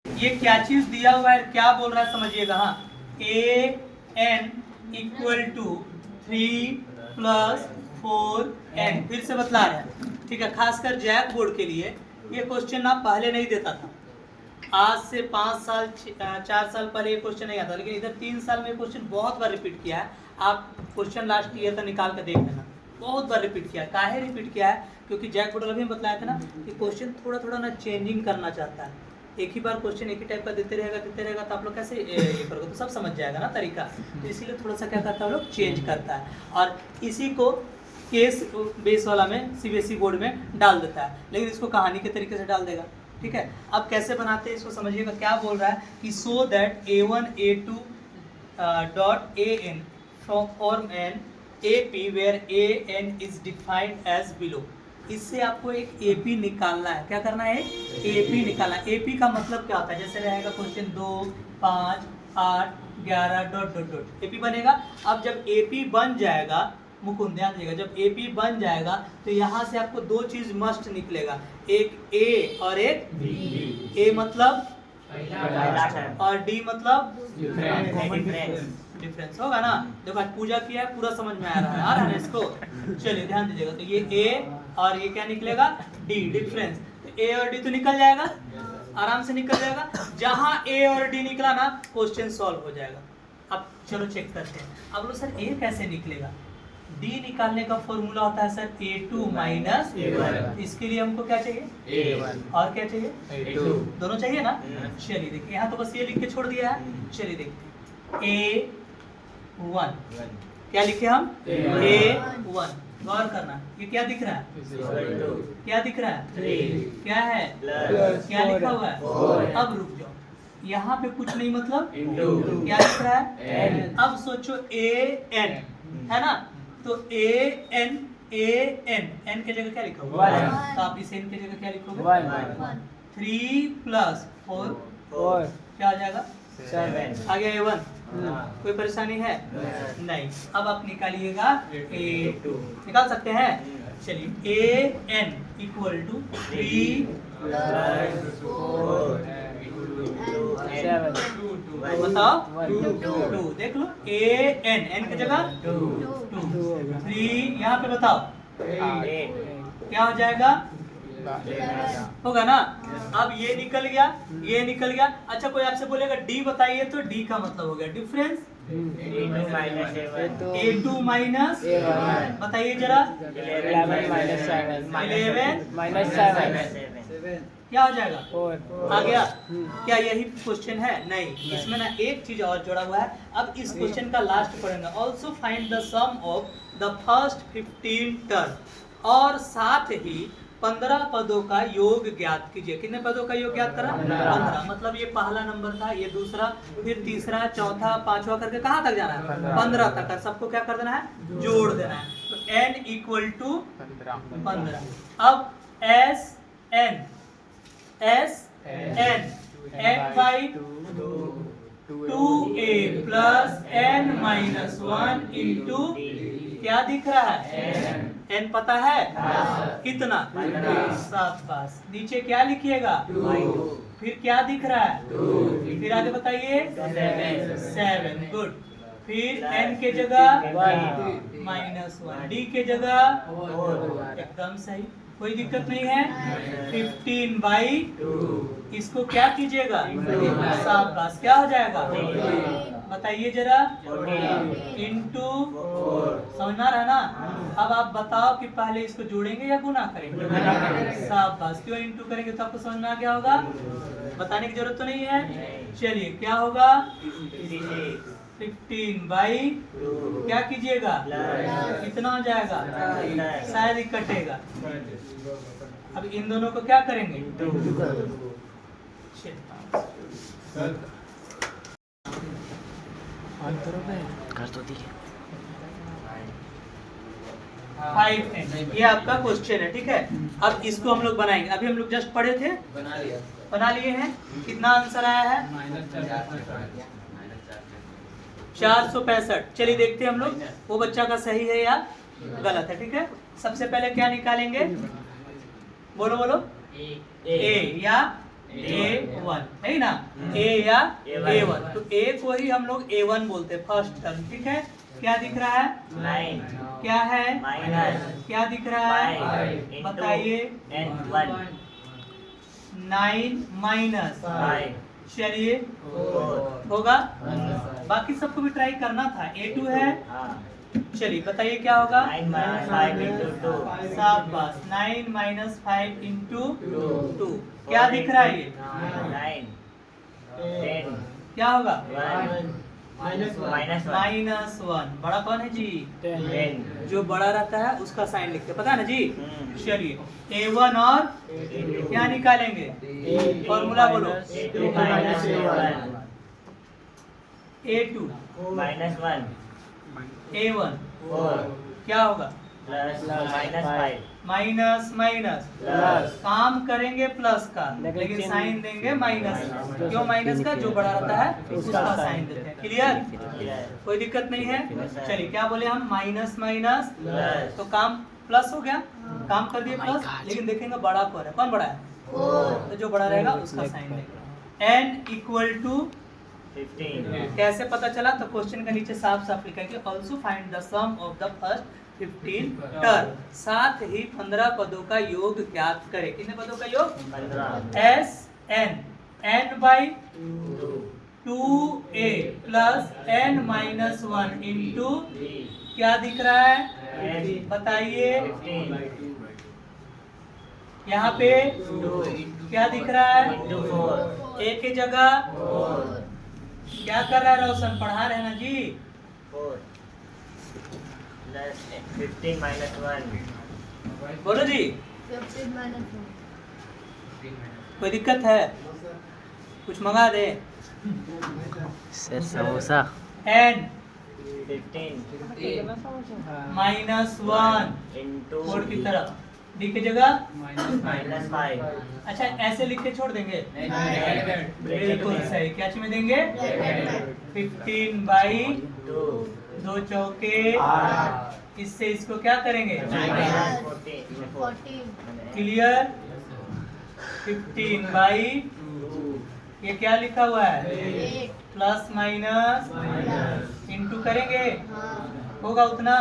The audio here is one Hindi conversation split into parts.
ये क्या चीज दिया हुआ है, क्या बोल रहा है समझिएगा। हाँ, an इक्वल टू 3 + 4n, फिर से बतला रहे हैं, ठीक है। खासकर जैक बोर्ड के लिए ये क्वेश्चन ना पहले नहीं देता था। आज से 5 साल 4 साल पहले ये क्वेश्चन नहीं आता, लेकिन इधर 3 साल में क्वेश्चन बहुत बार रिपीट किया है। आप क्वेश्चन लास्ट ईयर तक निकाल कर देख लेना, बहुत बार रिपीट किया है। काहे रिपीट किया है? क्योंकि जैक बोर्ड अभी बताया था ना कि क्वेश्चन थोड़ा थोड़ा ना चेंजिंग करना चाहता है। एक ही बार क्वेश्चन एक ही टाइप का देते रहेगा तो आप लोग कैसे ये करोगे, तो सब समझ जाएगा ना तरीका। तो इसीलिए थोड़ा सा क्या करता है, लोग चेंज करता है, और इसी को केस बेस वाला में सीबीएसई बोर्ड में डाल देता है, लेकिन इसको कहानी के तरीके से डाल देगा, ठीक है। अब कैसे बनाते हैं इसको समझिएगा। क्या बोल रहा है कि so that a1 a2 dot an form n AP where an is defined as below. इससे आपको एक AP निकालना है। क्या करना है? AP निकालना है। AP का मतलब क्या होता है? जैसे रहेगा question 2, 5, 8, 11 dot dot dot AP बनेगा। अब जब AP बन जाएगा, मुकुंद ध्यान दीजिएगा, जब AP बन जाएगा तो यहाँ से आपको दो चीज मस्ट निकलेगा, एक A और एक B। A मतलब और D मतलब डिफरेंस होगा ना। देखो आज पूजा किया है, पूरा समझ में आ रहा है ना इसको। चलिए ध्यान दीजिएगा, तो ये A और ये क्या निकलेगा? D, difference. तो A और D तो निकल जाएगा, आराम से निकल जाएगा। जहां A और D निकला ना, क्वेश्चन सॉल्व हो जाएगा। अब चलो चेक करते हैं। अब लो सर A कैसे निकलेगा? D निकालने का फॉर्मूला होता है सर A2 माइनस A1। इसके लिए हमको क्या चाहिए? A1। और क्या चाहिए? A2। दोनों चाहिए ना। चलिए देखिए, यहाँ तो बस ये लिख के छोड़ दिया है। चलिए देखिए, A1 क्या लिखे हम? A1। गौर करना, ये क्या दिख रहा है? क्या दिख रहा है? क्या है? क्या लिखा हुआ है? अब रुक जाओ, यहाँ पे कुछ नहीं मतलब क्या लिख रहा है? अब सोचो an है ना, तो an के जगह क्या लिखा हुआ? तो आप इस n के जगह क्या लिखोगे? 3 + 4 क्या आ जाएगा? 7 आ गया A1। कोई परेशानी है? नहीं। अब आप निकालिएगा A2, निकाल सकते हैं। चलिए an इक्वल टू 3 + 4 बताओ 2। देख लो n की जगह 2, 3 यहाँ पे बताओ क्या हो जाएगा? होगा ना। अब ये निकल गया, ये निकल गया। अच्छा कोई आपसे बोलेगा D बताइए, तो D का मतलब हो गया डिफरेंस। A2 माइनस बताइए जरा। 11 -7 क्या हो जाएगा? 4 आ गया। क्या यही क्वेश्चन है? नहीं, इसमें ना एक चीज और जोड़ा हुआ है। अब इस क्वेश्चन का लास्ट पढ़ेंगे। Also find the sum of the first 15 term, और साथ ही 15 पदों का योग ज्ञात कीजिए। कितने पदों का योग ज्ञात करा? 15। मतलब ये पहला नंबर था, ये दूसरा, फिर तीसरा, चौथा, पांचवा करके कहाँ तक जाना है? 15 तक। सबको क्या कर देना है? जोड़ देना है। तो n इक्वल टू 15। अब n by 2a plus n minus 1 into क्या दिख रहा है? n पता है कितना? 7। नीचे क्या लिखिएगा? फिर क्या दिख रहा है? फिर आगे बताइए 7। गुड। फिर n के जगह -1, d के जगह एकदम सही, कोई दिक्कत नहीं है। 15/2 इसको क्या कीजिएगा? 7 क्या हो जाएगा? बताइए जरा। इंटू समझ में आ रहा है ना। अब आप बताओ कि पहले इसको जोड़ेंगे या गुना करेंगे? 7 क्यों इंटू करेंगे? तो आपको समझ में आ गया होगा, बताने की जरूरत तो नहीं है। चलिए क्या होगा? 15/2 क्या कीजिएगा? कितना हो जाएगा? शायद ही कटेगा। अब इन दोनों को क्या करेंगे? कर तो दी 5 ये आपका क्वेश्चन है, ठीक है। अब इसको हम लोग बनाएंगे। अभी हम लोग जस्ट पढ़े थे, बना लिए हैं। कितना आंसर आया है? 465। चलिए देखते हैं हम लोग वो बच्चा का सही है या गलत है, ठीक है। सबसे पहले क्या निकालेंगे? बोलो बोलो। A या A1 है ना, A या A1, तो A को ही हम लोग A1 बोलते हैं फर्स्ट टर्म, ठीक है। क्या दिख रहा है? 9 क्या है? माइनस क्या दिख रहा है? 5 बताइए। N1 9 माइनस 5 चलिए 4 होगा। बाकी सबको भी ट्राई करना था। A2 है, चलिए बताइए क्या होगा? 9 minus 5 into 2 शाबाश, 9 माइनस 5 इंटू 2 क्या दिख रहा है? ये 9 10 क्या होगा? 1 minus 1 माइनस 1। बड़ा कौन है जी? 10 जो बड़ा रहता है उसका साइन लिखते हैं, पता है ना जी। चलिए A1 और क्या निकालेंगे? फॉर्मूला बोलो। A2 minus A1 A2 minus 1 A1 4 क्या होगा? plus minus 5 minus minus plus काम करेंगे प्लस का, लेकिन साइन देंगे माइनस का। क्यों माइनस का? जो बड़ा रहता है उसका साइन देते हैं। क्लियर? कोई दिक्कत नहीं है। चलिए क्या बोले हम? माइनस माइनस प्लस तो काम प्लस हो गया, काम कर दिए प्लस, लेकिन देखेंगे बड़ा कौन है? कौन बड़ा है? तो जो बड़ा रहेगा उसका साइन देगा। n इक्वल टू 15 कैसे पता चला? तो क्वेश्चन के नीचे साफ साफ लिखा है कि also find the sum of the first 15 term, साथ ही 15 पदों का योग ज्ञात करें। कितने पदों का योग? 15 S n n by 2a plus n minus 1 into क्या दिख रहा है? बताइए। 15 यहाँ पे क्या दिख रहा है? into 4 a की जगह 4 क्या कर रहा है? रोशन पढ़ा रहे हैं ना जी। 4 plus 15 minus 1 बोलो जी, 15 minus 1 कोई दिक्कत है? कुछ मंगा दे। Sir samosa. n 15 minus 1 into board की तरफ d की जगह minus 5 अच्छा ऐसे लिख के छोड़ देंगे। बिल्कुल सही। क्या चीज में देंगे? 15 बाई 2 2 चौके, इससे इसको क्या करेंगे? minus 14 14 clear? 15 बाई 2 ये क्या लिखा हुआ है? 8 प्लस माइनस प्लस इंटू करेंगे, हाँ होगा उतना।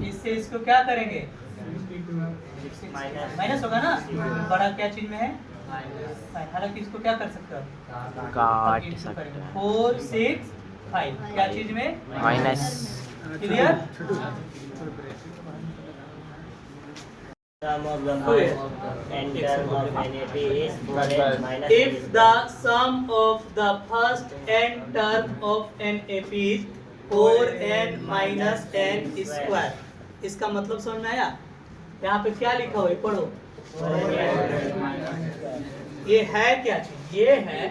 इससे इसको क्या करेंगे? minus माइनस होगा ना। बड़ा क्या चीज में है? हालांकि इसको क्या कर सकते हो? काट इंटू सकते करेंगे। हैं। 4 6 5 क्या चीज में? Minus. Clear? sum of the first and term of NAP is 4n minus If the sum of the first n term of NAP is 4n minus n square, इसका मतलब समझ में आया? यहाँ पे क्या लिखा हुआ है? पढ़ो। ये है क्या चीज? ये है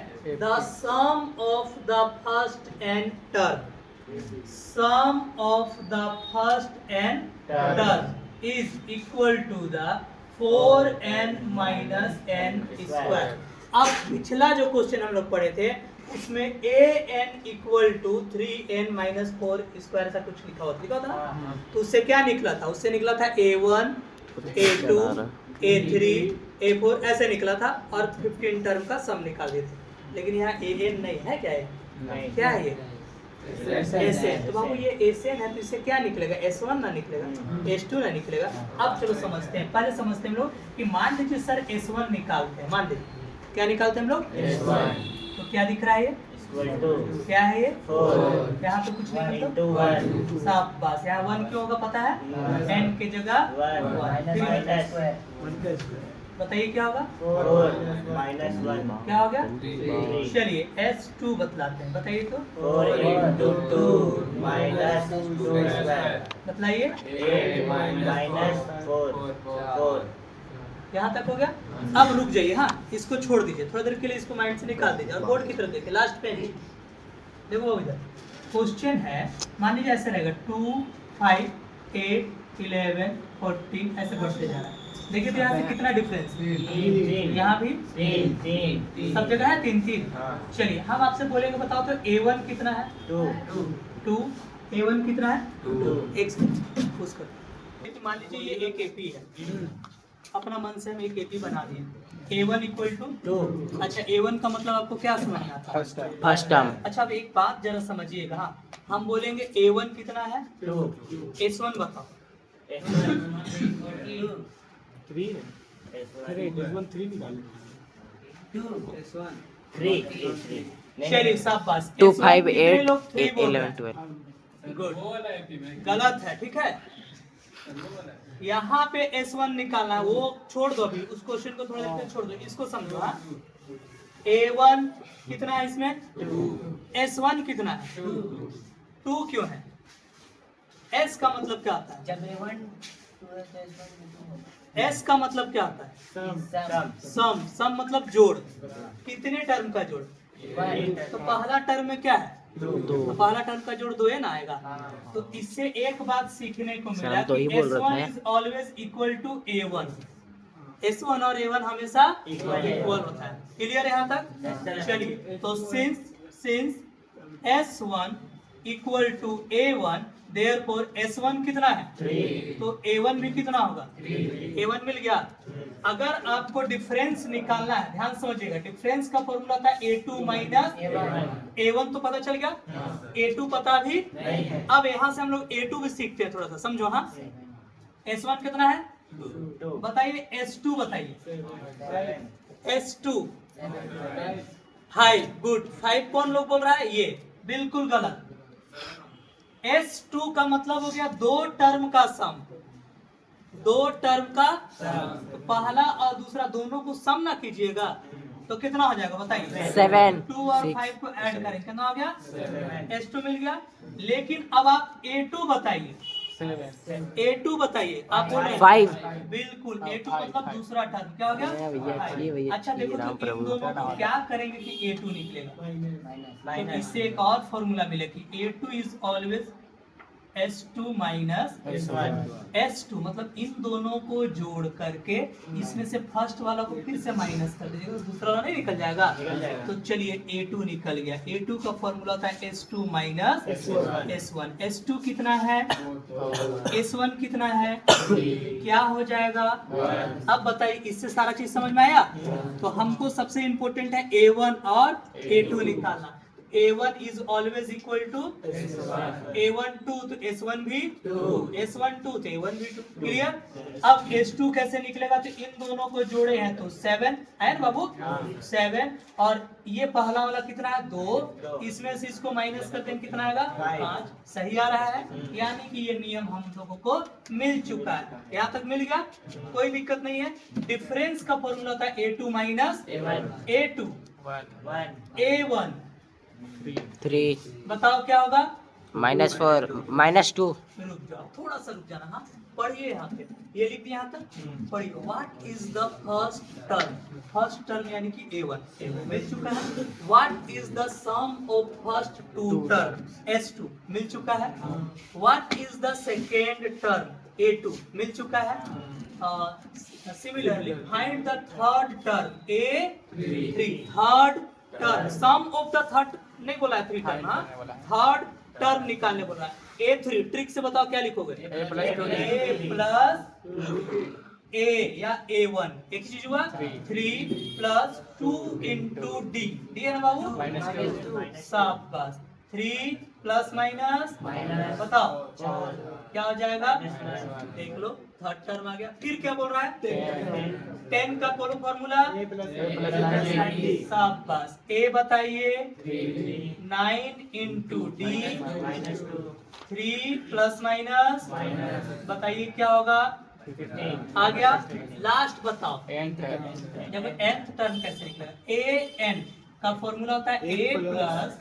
the sum of the first n term. Sum of the first n term is equal to the 4n minus n square. अब पिछला जो क्वेश्चन हम लोग पढ़े थे उसमें an equal to 3n minus 4 square ऐसा कुछ लिखा था ना। तो उससे क्या निकला था? उससे निकला था a1 a2 a3 a4 ऐसे निकला था और 15 टर्म का सम निकाल दिए थे। लेकिन यहाँ an नहीं है। क्या है? नहीं। क्या है ये? एसएन। तो बाबू ये एसएन है तो इससे क्या निकलेगा? S1 ना निकलेगा, S2 ना निकलेगा। अब चलो समझते हैं। पहले समझते हैं हम लोग कि मान लीजिए सर S1 निकालते हैं। मान लीजिए क्या निकालते हैं हम लोग? S1 तो क्या दिख रहा है ये? equal to क्या है ये? 4 यहाँ तो कुछ नहीं into मतलब 1 शाबाश। यहाँ 1 क्यों होगा पता है? n की जगह 1 minus बताइए क्या होगा? 4 minus 1 क्या हो गया? 3 चलिए S2 बतलाते हैं। बताइए तो 4 into 2 minus 2 square बतलाइए। 8 minus 4 यहाँ तक हो गया। अब रुक जाइए। हाँ इसको छोड़ दीजिए थोड़ी देर के लिए, इसको माइंड से निकाल दीजिए और बोर्ड की तरफ देखिए। लास्ट पेज देखो इधर क्वेश्चन है। मान लीजिए ऐसे रहेगा 2 5 8 11 14 ऐसे बढ़ते जा रहा है। देखिए तो यहाँ से कितना डिफरेंस? 3 यहाँ भी 3 सब जगह है 3 3। हाँ। चलिए हम आपसे बोलेंगे बताओ तो A1 कितना है? 2 A1 कितना है? 2 एक सेकंड पुश कर। मान लीजिए ये एक AP है, अपना मन से हम एक एपी बना दिए A1 इक्वल टू 2। अच्छा A1 का मतलब आपको क्या समझ में आता है? First term. अच्छा अब एक बात जरा समझिएगा, हाँ हम बोलेंगे A1 कितना है 2, S1 बताओ। चलिए शाबाश। 2, S1 5, कितने 8, लोग 3 बोल रहे 11, हैं? 12। गुड, गलत है, ठीक है। यहाँ पे S1 निकालना है, वो छोड़ दो अभी, उस क्वेश्चन को थोड़ा देर के छोड़ दो, इसको समझो। हाँ A1 कितना है इसमें 2, S1 कितना है 2 क्यों है? S का मतलब क्या आता है? जब A1 S का मतलब क्या आता है? सम मतलब जोड़। कितने टर्म का जोड़? तो पहला टर्म में क्या है? तो पहला टर्म का जोड़ 2 है ना आएगा। तो इससे एक बात सीखने को मिला हम तो कि ही बोल रहे S1 थे। Is always equal to A1। S1 और A1 हमेशा इक्वल होता है। क्लियर है यहाँ तक? चलिए, तो since S1 equal to A1 therefore S1 कितना है 3, तो A1 भी कितना होगा 3। A1 मिल गया। अगर आपको डिफरेंस निकालना है, ध्यान समझिएगा, डिफरेंस का फॉर्मूला था A2 माइनस A1, तो पता चल गया। A2 पता भी अब यहाँ से हम लोग A2 भी सीखते हैं, थोड़ा सा समझो। हाँ S1 कितना है बताइए, S2 बताइए। S2 5, good. 5 कौन लोग बोल रहा है? ये बिल्कुल गलत। S2 का मतलब हो गया 2 टर्म का सम, 2 टर्म का तो पहला और दूसरा दोनों को सम ना कीजिएगा तो कितना हो जाएगा बताइए? 7, 2 और 6। 5 को ऐड करें कितना हो गया? S2 मिल गया। लेकिन अब आप A2 बताइए। A2 बताइए। आप बोल रहे हैं 5। बिल्कुल A2 मतलब दूसरा टर्म क्या हो गया? भैया चाहिए, भैया अच्छा देखो, राम तो इन प्रभु। दोनों को क्या करेंगे कि A2 निकलेगा। तो इससे एक और फॉर्मूला मिलेगा कि A2 is always S2 minus S2 मतलब इन दोनों को जोड़ करके इसमें से फर्स्ट वाला को फिर से माइनस कर दीजिएगा, दूसरा वाला नहीं निकल जाएगा। तो चलिए A2 निकल गया। A2 का फॉर्मूला था S2 माइनस S1। S2 कितना है? S1 कितना है? क्या हो जाएगा? अब बताइए, इससे सारा चीज समझ में आया? तो हमको सबसे इंपॉर्टेंट है A1 और A2 निकालना। A1 is always equal to A1 2, तो S1 भी 2, S1 2 तो A1 भी 2। क्लियर? अब S2 कैसे निकलेगा? तो इन दोनों को जोड़े हैं तो 7 है ना बाबू, 7। और ये पहला वाला कितना है 2, इसमें से इसको माइनस करते हैं कितना आएगा 5। सही आ रहा है? यानी कि ये नियम हम लोगों को मिल चुका है। यहाँ तक मिल गया, कोई दिक्कत नहीं है। डिफरेंस का फॉर्मूला था A2 माइनस A2 A1। 3, बताओ क्या होगा? -4, -2। रुक जाओ, थोड़ा सा रुक जाना। हाँ पढ़िए, यहाँ पे ये लिख दिया, यहाँ तक पढ़िए। What is the first term? First term यानी कि A1 मिल चुका है। What is the sum of first 2 term? S2 मिल चुका है। What is the second term? A2 मिल चुका है। Similarly find the third term A3। Third term, sum of the third नहीं बोला है 3 टर्म, हाँ थर्ड टर्म निकालने बोल रहा है। A3 ट्रिक से बताओ क्या लिखोगे? A प्लस A या A1 एक चीज हुआ 3 प्लस 2 इंटू डी है ना बाबू? शाबाश। 3 प्लस माइनस बताओ क्या हो जाएगा? देख लो, थर्ड टर्म आ गया। फिर क्या बोल रहा है? 10 का फॉर्मूला शाबाश। A बताइए 9 इंटू डी 3 प्लस माइनस बताइए क्या होगा? आ गया। लास्ट बताओ जब nth टर्म कैसे निकलेगा? A n का फॉर्मूला होता है A प्लस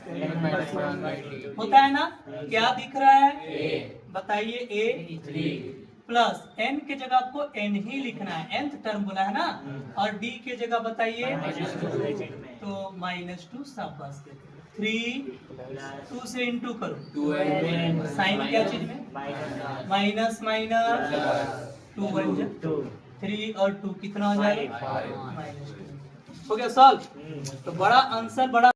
होता है ना? क्या दिख रहा है? बताइए A प्लस n के जगह आपको n ही लिखना है, nth टर्म बोला है ना। और d के जगह बताइए तो -2। शाबाश। 3 2 से इंटू करो, साइन क्या चीज में? माइनस माइनस 2 बन जाए 3 और 2 कितना हो जाएगा? -2 हो गया सॉल्व। तो बड़ा आंसर बड़ा